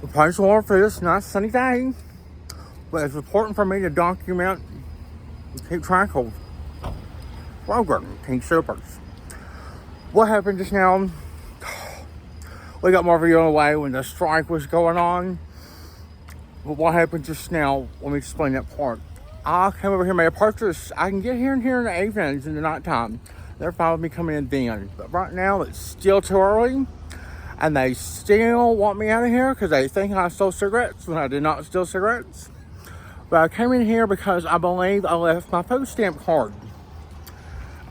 Praise the Lord for this nice sunny day. But it's important for me to document and keep track of Kroger, King Soopers. What happened just now? We got more video on the way when the strike was going on. But what happened just now? Let me explain that part. I came over here and made a purchase. I can get here in the evenings, in the nighttime. They're fine with me coming in then. But right now, it's still too early. And they still want me out of here because they think I stole cigarettes when I did not steal cigarettes. But I came in here because I believe I left my food stamp card.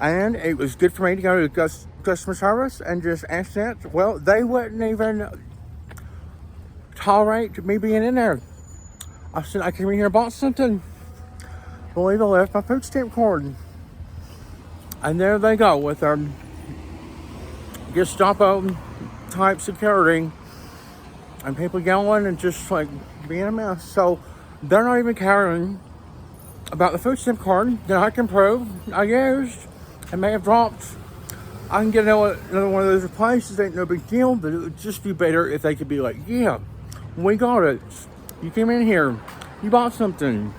And it was good for me to go to customer service and just ask that. Well, they wouldn't even tolerate me being in there. I said, I came in here and bought something. I believe I left my food stamp card. And there they go with their Gestapo type security. And people yelling and just like being a mess. So they're not even caring about the food stamp card that I can prove I used and may have dropped. I can get another one of those replaced. It ain't no big deal, but it would just be better if they could be like, yeah, we got it. You came in here. You bought something.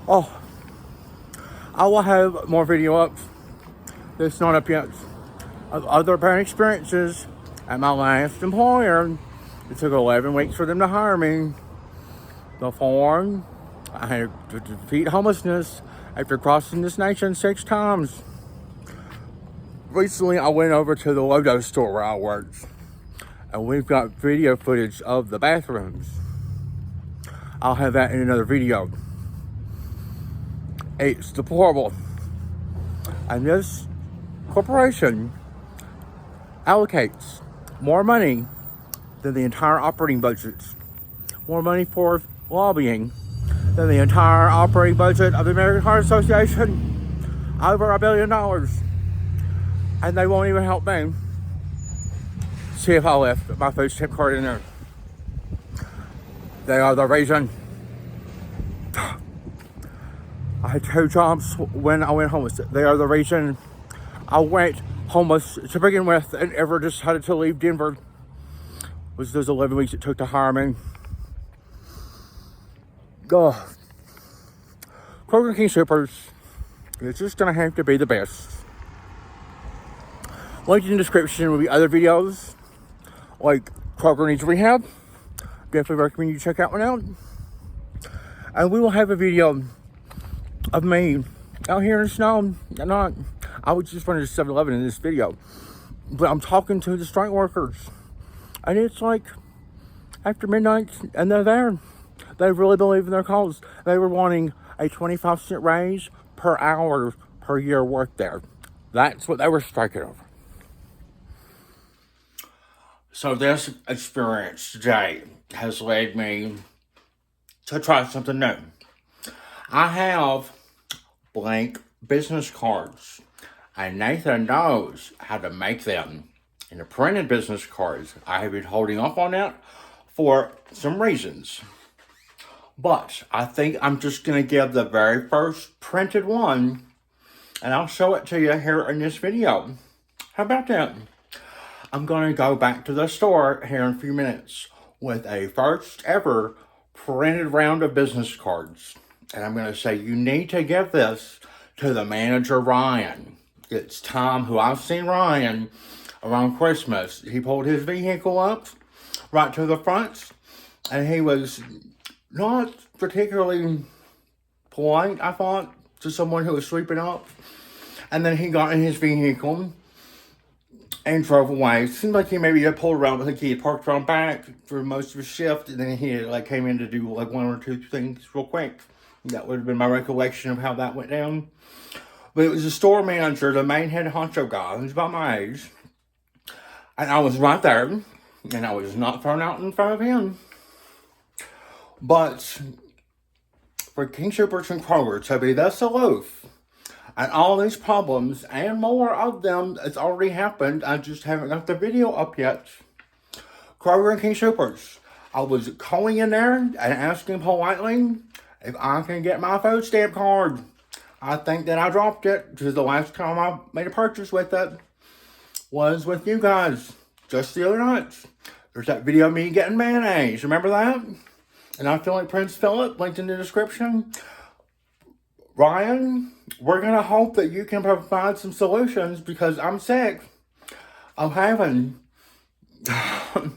Oh, I will have more video up that's not up yet of other bad experiences at my last employer. It took 11 weeks for them to hire me. Before, I had to defeat homelessness after crossing this nation 6 times. Recently, I went over to the Lodo store where I worked, and we've got video footage of the bathrooms. I'll have that in another video. It's deplorable. And this corporation allocates more money than the entire operating budget. More money for lobbying than the entire operating budget of the American Heart Association. Over $1 billion. And they won't even help me see if I left my food stamp card in there. They are the reason. I had 2 jobs when I went homeless. They are the reason I went homeless to begin with and ever decided to leave Denver. Was those 11 weeks it took to hire me. Kroger King Soopers, it's just gonna have to be the best. Linked in the description will be other videos like Kroger Needs Rehab. Definitely recommend you check that one out. And we will have a video of me out here in the snow. I was just running to 7-Eleven in this video. But I'm talking to the strike workers. And it's like after midnight and they're there. They really believe in their cause. They were wanting a 25-cent raise per hour per year work there. That's what they were striking over. So this experience today has led me to try something new. I have blank business cards, and Nathan knows how to make them into printed business cards. I have been holding up on that for some reasons. But I think I'm just going to give the very first printed one, and I'll show it to you here in this video. How about that? I'm going to go back to the store here in a few minutes with a first ever printed round of business cards. And I'm going to say, you need to give this to the manager, Ryan. It's Tom, who I've seen Ryan around Christmas. He pulled his vehicle up right to the front, and he was not particularly polite, I thought, to someone who was sweeping up. And then he got in his vehicle and drove away. It seemed like he maybe had pulled around, but I think he had parked around back for most of his shift, and then he came in to do 1 or 2 things real quick. That would have been my recollection of how that went down. But it was the store manager, the main head honcho guy, who's about my age. And I was right there, and I was not thrown out in front of him. But for King Soopers and Kroger to be this aloof, and all these problems, and more of them, it's already happened. I just haven't got the video up yet. Kroger and King Soopers, I was calling in there and asking politely if I can get my food stamp card. I think that I dropped it because the last time I made a purchase with it was with you guys just the other night. There's that video of me getting mayonnaise. Remember that? And I feel like Prince Philip, linked in the description. Ryan, we're going to hope that you can provide some solutions because I'm sick of having to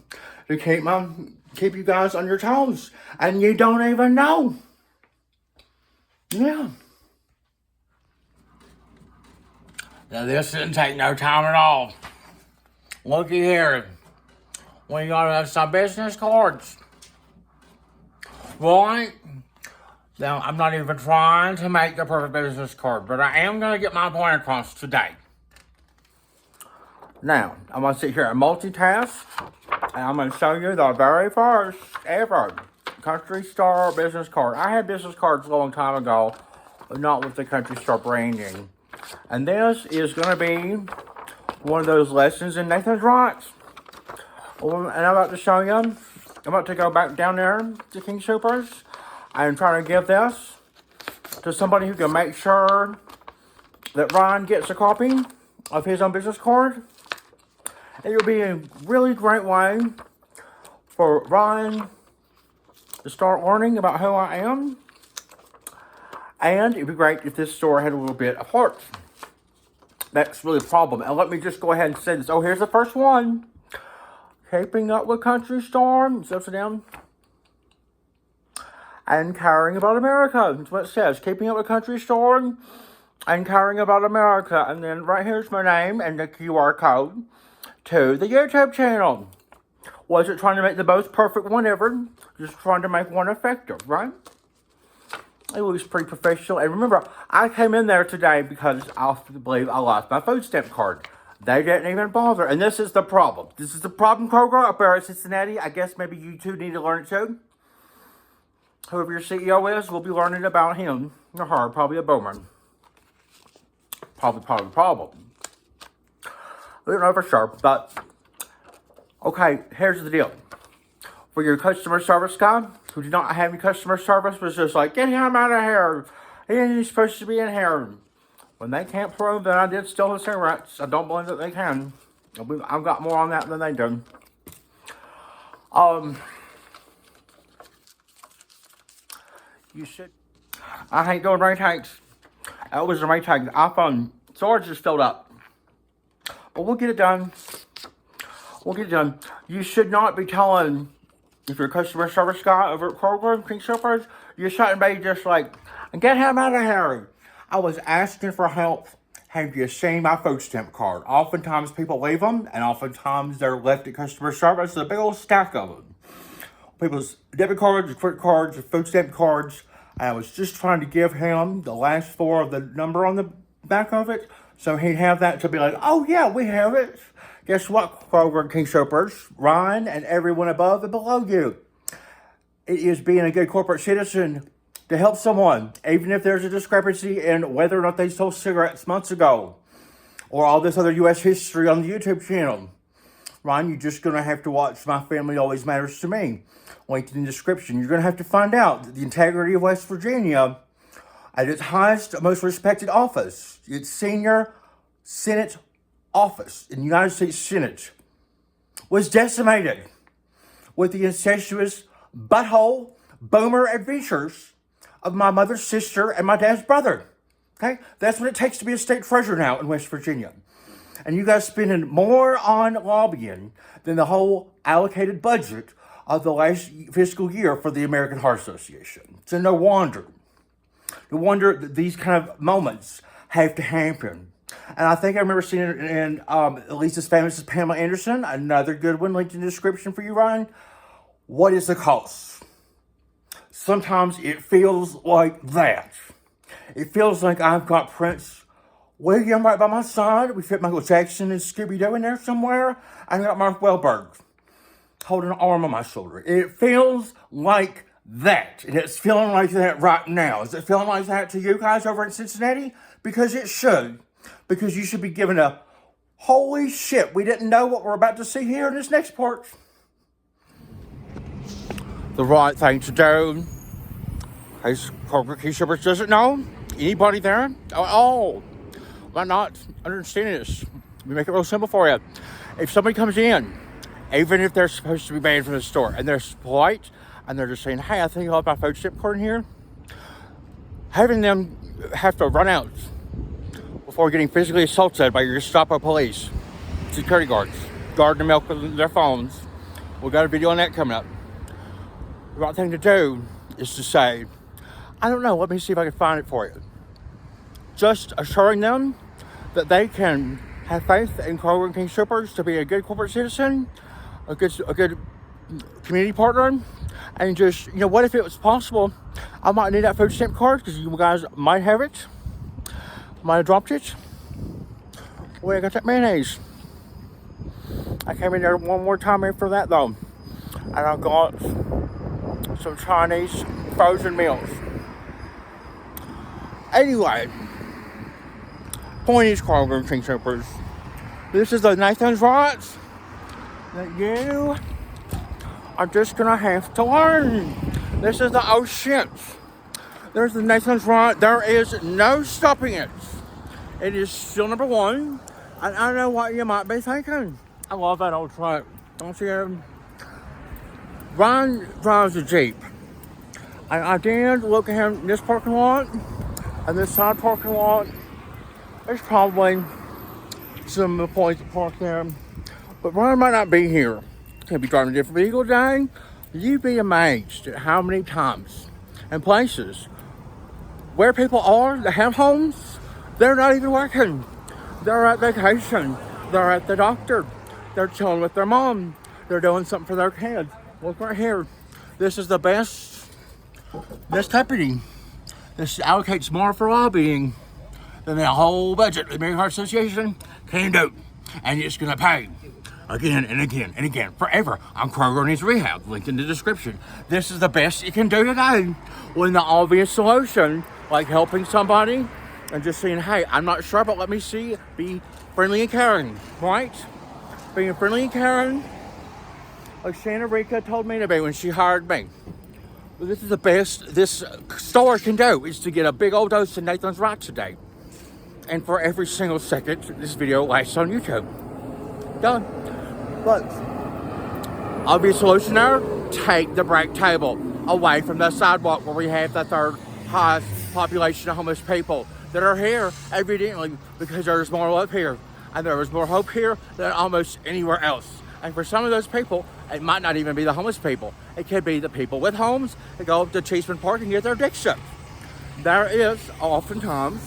keep you guys on your toes. And you don't even know. Yeah. Now this didn't take no time at all. Looky here. We got some business cards. Right? Now, I'm not even trying to make the perfect business card, but I am going to get my point across today. Now, I'm going to sit here and multitask, and I'm going to show you the very first ever Country Star business card. I had business cards a long time ago, but not with the Country Star branding. And this is going to be one of those lessons in Nathan's Rights. And I'm about to show you, I'm about to go back down there to King Soopers and try to give this to somebody who can make sure that Ryan gets a copy of his own business card. It will be a really great way for Ryan to start learning about who I am. And it'd be great if this store had a little bit of heart. That's really a problem. And let me just go ahead and say this. Oh, here's the first one. Keeping up with Country Star. It's upside down. And caring about America. That's what it says. Keeping up with Country Star and caring about America. And then right here's my name and the QR code to the YouTube channel. Wasn't trying to make the most perfect one ever. Just trying to make one effective, right? It was pretty professional. And remember, I came in there today because I believe I lost my food stamp card. They didn't even bother. And this is the problem. This is the problem, Kroger, up there at Cincinnati. I guess maybe you two need to learn it too. Whoever your CEO is, we'll be learning about him or her. Probably a boomer. Probably problem. We don't know for sure. But, okay, here's the deal. For your customer service guy who did not have any customer service, was just like, get him out of here. He ain't supposed to be in here. When they can't prove that I did steal his cigarettes, I don't believe that they can. I've got more on that than they do. You should. I hate doing rate hikes. That was a rate hike. The iPhone storage is filled up. But we'll get it done. You should not be telling, if you're a customer service guy over at Kroger, King Soopers, you shouldn't be just like, get him out of here. I was asking for help. Have you seen my food stamp card? Oftentimes people leave them, and oftentimes they're left at customer service. There's a big old stack of them. People's debit cards, credit cards, food stamp cards. I was just trying to give him the last four of the number on the back of it, so he'd have that to be like, oh yeah, we have it. Guess what, Kroger and King Soopers, Ryan and everyone above and below you. It is being a good corporate citizen to help someone, even if there's a discrepancy in whether or not they sold cigarettes months ago, or all this other U.S. history on the YouTube channel. Ryan, you're just going to have to watch My Family Always Matters to Me. Linked in the description. You're going to have to find out that the integrity of West Virginia, at its highest, most respected office, its senior Senate office in the United States Senate, was decimated with the incestuous butthole boomer adventures of my mother's sister and my dad's brother. Okay? That's what it takes to be a state treasurer now in West Virginia. And you guys spending more on lobbying than the whole allocated budget of the last fiscal year for the American Heart Association. So no wonder that these kind of moments have to happen. And I think I remember seeing it in at least as famous as Pamela Anderson, another good one linked in the description for you, Ryan. What is the cost? Sometimes it feels like that. It feels like I've got Prince William right by my side. We fit Michael Jackson and Scooby-Doo in there somewhere. I got Mark Wahlberg holding an arm on my shoulder. It feels like that. And it's feeling like that right now. Is it feeling like that to you guys over in Cincinnati? Because it should. Because you should be giving a holy shit. We didn't know what we're about to see here in this next part. The right thing to do. In case Kroger King Soopers doesn't know. Anybody there? Oh, might not understand this. Let me make it real simple for you. If somebody comes in even if they're supposed to be banned from the store, and they're polite, and they're just saying, hey, I think I'll have my food stamp card in here. Having them have to run out before getting physically assaulted by your Gestapo police, security guards, guarding the milk with their phones. We got a video on that coming up. The right thing to do is to say, I don't know, let me see if I can find it for you. Just assuring them that they can have faith in Kroger and King Soopers to be a good corporate citizen, a good community partner, and just, what if it was possible? I might need that food stamp card because you guys might have it, might have dropped it. Well, I got that mayonnaise. I came in there one more time after that though, and I got some Chinese frozen meals. Anyway, point is, Kroger and King Soopers, this is the Nathan's rights that you are just gonna have to learn. This is the oh shit. There's the Nathan's right. There is no stopping it. It is still number one. And I know what you might be thinking. I love that old truck. Don't you? Ryan drives a Jeep. And I did look at him in this parking lot and this side parking lot. There's probably some employees that park there. But Ryan might not be here. He'll be driving a different vehicle today. You'd be amazed at how many times and places where people are that have homes, they're not even working. They're at vacation. They're at the doctor. They're chilling with their mom. They're doing something for their kids. Look right here. This is the best deputy. This allocates more for lobbying than the whole budget the American Heart Association can do. And it's going to pay again and again and again forever on Kroger Needs Rehab, linked in the description. This is the best you can do today when the obvious solution, like helping somebody and just saying, hey, I'm not sure, but let me see, be friendly and caring, right? Being friendly and caring, like Shanna Rika told me to be when she hired me. But this is the best this store can do, is to get a big old dose of Nathan's Right today. And for every single second this video lasts on YouTube. Done. Look, obvious solution there, take the break table away from the sidewalk where we have the third highest population of homeless people that are here evidently because there's more love here and there is more hope here than almost anywhere else. And for some of those people, it might not even be the homeless people. It could be the people with homes that go to Cheeseman Park and get their dick sucked. There is oftentimes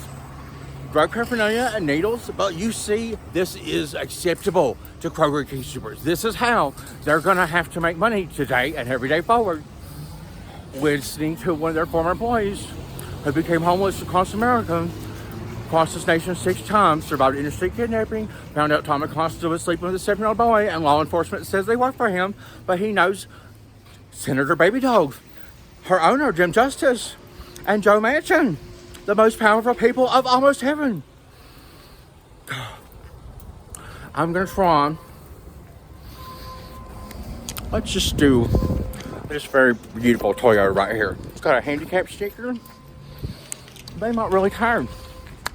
drug paraphernalia and needles, but you see, this is acceptable to Kroger King Soopers. This is how they're gonna have to make money today and every day forward. Listening to one of their former employees who became homeless across America, across this nation 6 times, survived interstate kidnapping, found out Tommy Costa was sleeping with a 7-year-old boy, and law enforcement says they work for him, but he knows Senator Baby Dog, her owner, Jim Justice, and Joe Manchin, the most powerful people of almost heaven. I'm gonna try. Let's just do this very beautiful Toyota right here. It's got a handicap sticker. They might really care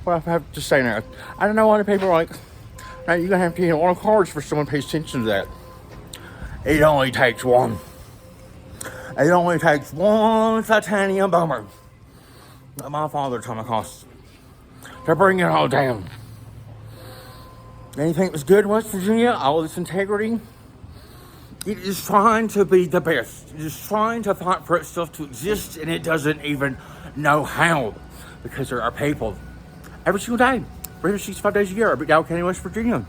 what I have to say now. I don't know why the people are like, now you're gonna have to get on cards for someone pays attention to that. It only takes one. It only takes one titanium bomber. My father, Tommy Costa, to bring it all down. Anything that was good in West Virginia, all this integrity, it is trying to be the best. It is trying to fight for itself to exist, and it doesn't even know how, because there are people every single day, 365 days a year, up at Dow County, West Virginia,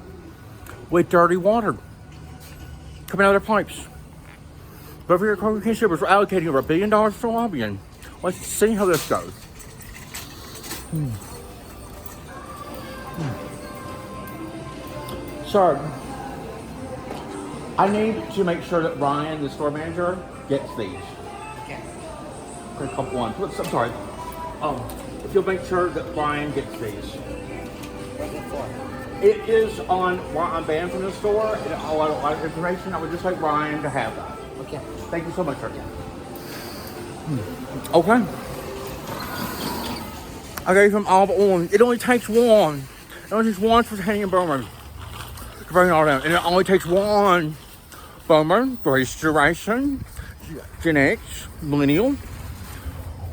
with dirty water coming out of their pipes. But over here at Kroger King Soopers, we're allocating over $1 billion for lobbying. Let's see how this goes. So, I need to make sure that Ryan, the store manager, gets these. Okay. Okay, couple one. I'm sorry. If you'll make sure that Ryan gets these. What's it for? It is on why I'm banned from the store and a lot of information. I would just like Ryan to have that. Okay. Thank you so much, sir. Okay. I gave him all but one. It only takes one. It only takes one for Titanium Bowman to bring it all down. And it only takes one Boomer, Grace Generation, Gen X, Millennial.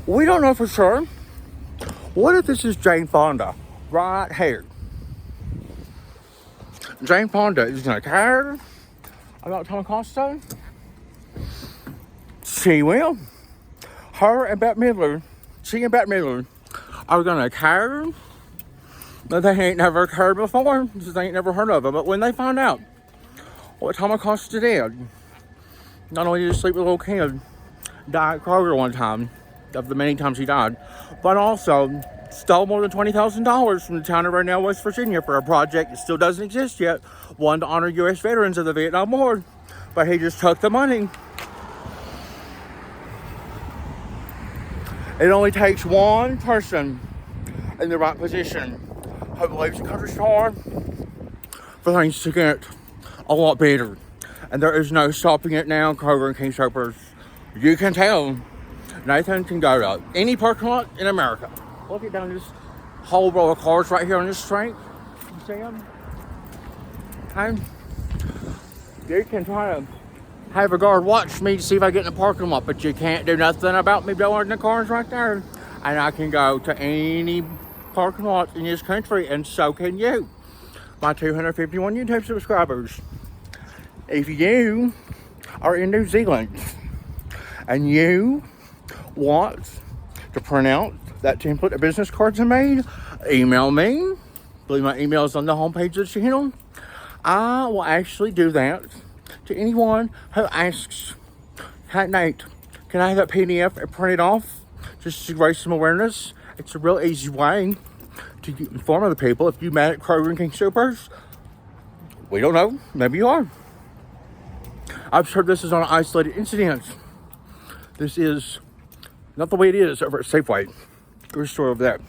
We don't know for sure. What if this is Jane Fonda right here? Jane Fonda is gonna care about Tom Costa. She will. Her and Bette Midler, she and Bette Midler are gonna care that they ain't never cared before, because they ain't never heard of them. But when they find out what Tom Costa did, not only did he sleep with a little kid, died at Kroger one time, of the many times he died, but also stole more than $20,000 from the town of Raynell, West Virginia for a project that still doesn't exist yet, one to honor U.S. veterans of the Vietnam War. But he just took the money. It only takes one person in the right position who believes the country's hard for things to get a lot better. And there is no stopping it now, Kroger and King Soopers. You can tell Nathan can go to any parking lot in America. Look at down this whole row of cars right here on this street. You see them? And you can try to have a guard watch me to see if I get in the parking lot, but you can't do nothing about me blowing the cars right there. And I can go to any parking lot in this country, and so can you. My 251 YouTube subscribers. If you are in New Zealand and you want to print out that template of business cards I made, email me. I believe my email is on the homepage of the channel. I will actually do that to anyone who asks, "Hey Nate, can I have that PDF and print it off just to raise some awareness?" It's a real easy way to inform other people. If you met at Kroger and King Soopers, we don't know, maybe you are. I've heard this is on an isolated incident. This is not the way it is over at Safeway. Good story of that.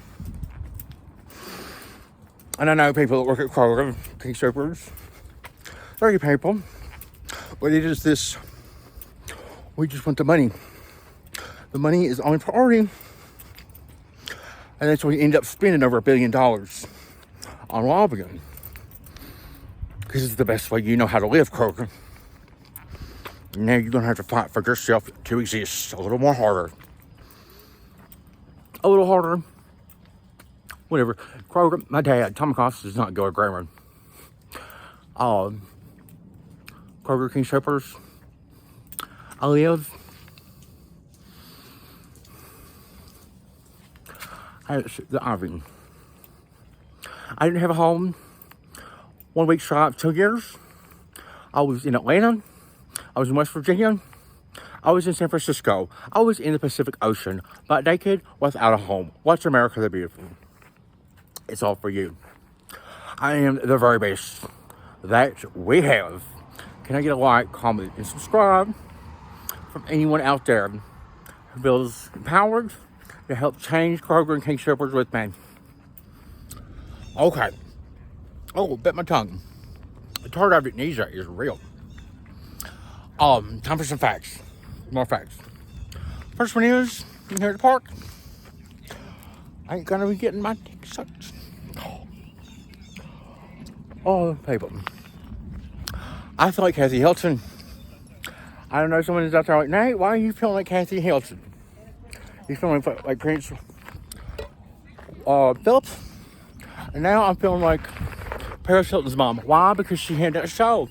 And I know people that work at Kroger, King Soopers, very good people. But it is this, we just want the money. The money is only priority. And that's why we end up spending over $1 billion on lobbying. Because it's the best way you know how to live, Kroger. Now you're going to have to fight for yourself to exist a little more harder. A little harder. Whatever. Kroger, my dad, Tom Costa, does not go to grammar. Kroger, King Soopers. I live at the Ivy. I didn't have a home 1 week shy of 2 years. I was in Atlanta. I was in West Virginia. I was in San Francisco. I was in the Pacific Ocean. But naked, without a home. Watch America the Beautiful. It's all for you. I am the very best that we have. Can I get a like, comment, and subscribe from anyone out there who feels empowered to help change Kroger and King Soopers with me? Okay. Oh, bit my tongue. The tardive dyskinesia is real. Time for some facts. More facts. First one is, here at the park, I ain't gonna be getting my dick sucked. Oh, people. I feel like Kathy Hilton. I don't know, someone is out there like, Nate, why are you feeling like Kathy Hilton? You feeling like Prince Phillips? And now I'm feeling like Paris Hilton's mom. Why? Because she had that show,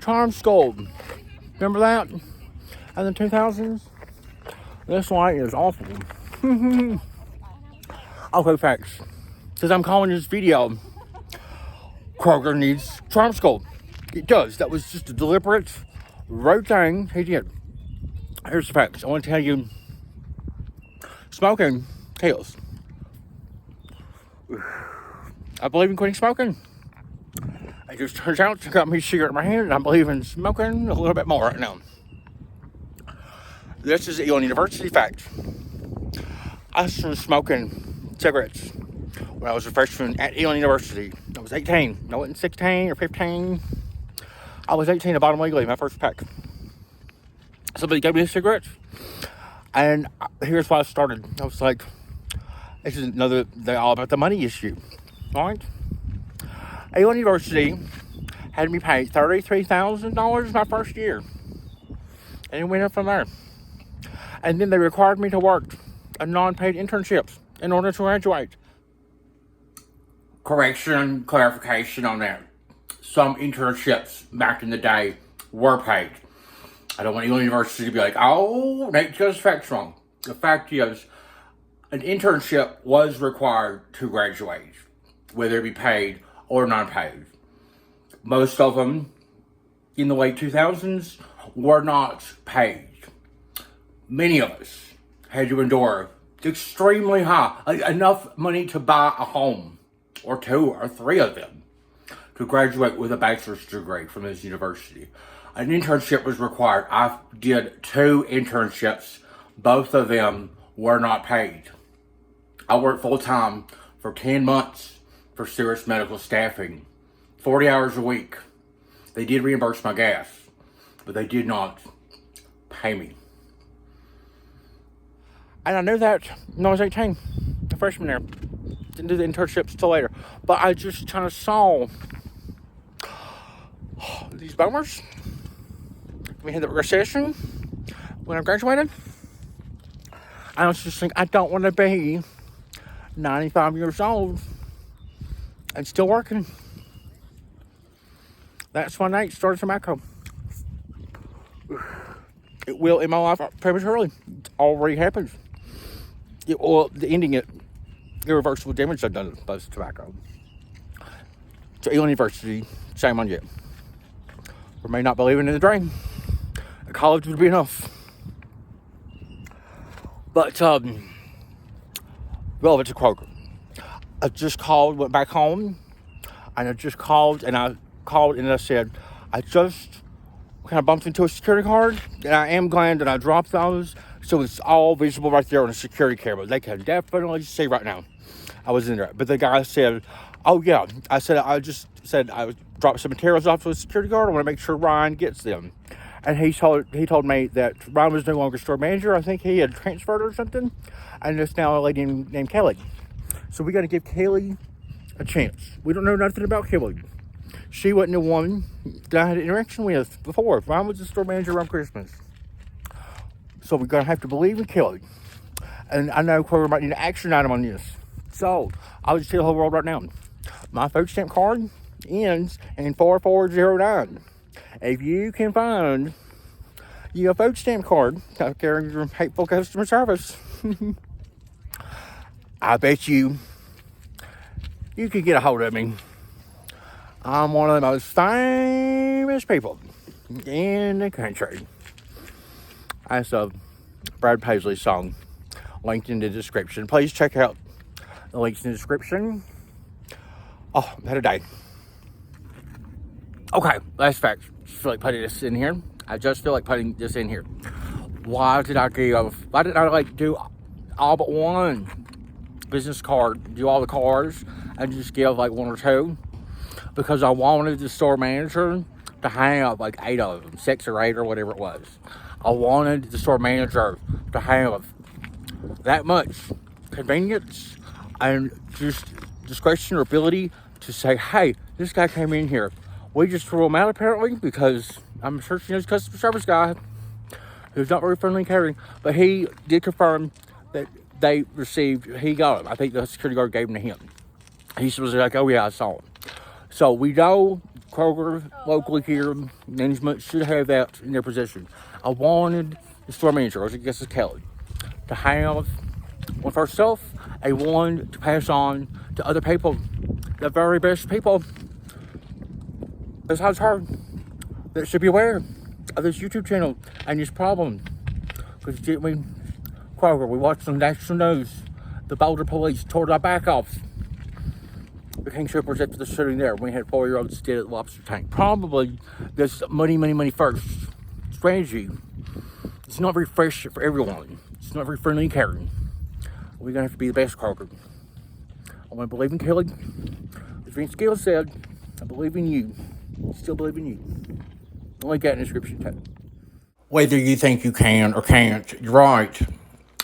Charm School. Remember that? In the 2000s? This light is awful. Okay, facts. Because I'm calling this video, Kroger needs Charm School. It does. That was just a deliberate, right thing he did. Here's the facts. I want to tell you, smoking kills. I believe in quitting smoking. It just turns out to got me a cigarette in my hand, and I believe in smoking a little bit more right now. This is Elon University fact. I started smoking cigarettes when I was a freshman at Elon University. I was 18. I wasn't 16 or 15. I was 18. I bought them legally, my first pack. Somebody gave me a cigarette, and here's why I started. I was like, this is they're all about the money issue. All right? Elon University had me pay $33,000 my first year. And it went up from there. And then they required me to work a non-paid internships in order to graduate. Clarification on that. Some internships back in the day were paid. I don't want any university to be like, oh, Nate just facts wrong. The fact is, an internship was required to graduate, whether it be paid or non-paid. Most of them in the late 2000s were not paid. Many of us had to endure extremely high, enough money to buy a home, or 2 or 3 of them, to graduate with a bachelor's degree from this university. An internship was required. I did 2 internships. Both of them were not paid. I worked full-time for 10 months for Soopers Medical Staffing, 40 hours a week. They did reimburse my gas, but they did not pay me. And I knew that when I was 18, a freshman there. Didn't do the internships till later. But I just kind of saw these boomers. We had the recession when I graduated. I was just thinking, I don't want to be 95 years old and still working. That's why Nate started tobacco. It will in my life prematurely. It already happened. Ending it, irreversible damage I've done by tobacco. So Elon University, shame on you. For me not believing in the dream. College would be enough. But, relevant to Kroger. I just went back home, and I said, I just kind of bumped into a security guard, and I am glad that I dropped those, so it's all visible right there on the security camera. They can definitely see right now I was in there. But the guy said, oh yeah, I dropped some materials off to a security guard. I want to make sure Ryan gets them. And he told me that Ryan was no longer store manager. I think he had transferred or something. And there's now a lady named Kelly. So we got to give Kelly a chance. We don't know nothing about Kelly. She wasn't the one that I had an interaction with before. Ryan was the store manager around Christmas. So we're going to have to believe in Kelly. And I know Kroger might need an action item on this. So I'll just tell the whole world right now. My food stamp card ends in 4409. If you can find a food stamp card carrying your hateful customer service, I bet you could get a hold of me. I'm one of the most famous people in the country. That's a Brad Paisley song linked in the description. Please check out the links in the description. Oh, I've had a day. Okay, last fact. I just feel like putting this in here. Why did I do all but one business card, do all the cards, and just give like 1 or 2? Because I wanted the store manager to have like 8 of them, 6 or 8 or whatever it was. I wanted the store manager to have that much convenience and just discretion or ability to say, hey, this guy came in here. We just threw him out apparently because I'm sure she knows customer service guy who's not very friendly and caring. But he did confirm that he got him. I think the security guard gave him to him. He was like, oh yeah, I saw him. So we know Kroger locally here, management should have that in their possession. I wanted the store manager, or I guess it's Kelly, to have one for herself, one to pass on to other people, the very best people besides her, that should be aware of this YouTube channel and this problem. Because Kroger, we watched on national news, the Boulder police tore our back off. The King Soopers after the shooting there. We had 4-year-olds dead at the lobster tank. Probably this money first strategy. It's not very fresh for everyone. It's not very friendly and caring. We're gonna have to be the best Kroger. I want to believe in Kelly. As Vince Gill said, I believe in you. Still believe in you. Link that in the description tab. Whether you think you can or can't, you're right.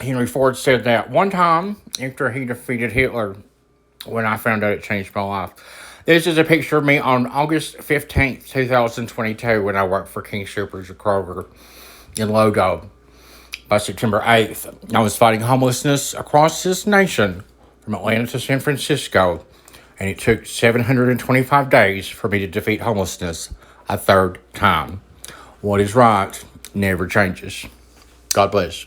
Henry Ford said that one time after he defeated Hitler. When I found out, it changed my life. This is a picture of me on August 15th, 2022, when I worked for King Soopers of Kroger in Logo. By September 8th, I was fighting homelessness across this nation from Atlanta to San Francisco, and it took 725 days for me to defeat homelessness a third time. What is right never changes. God bless.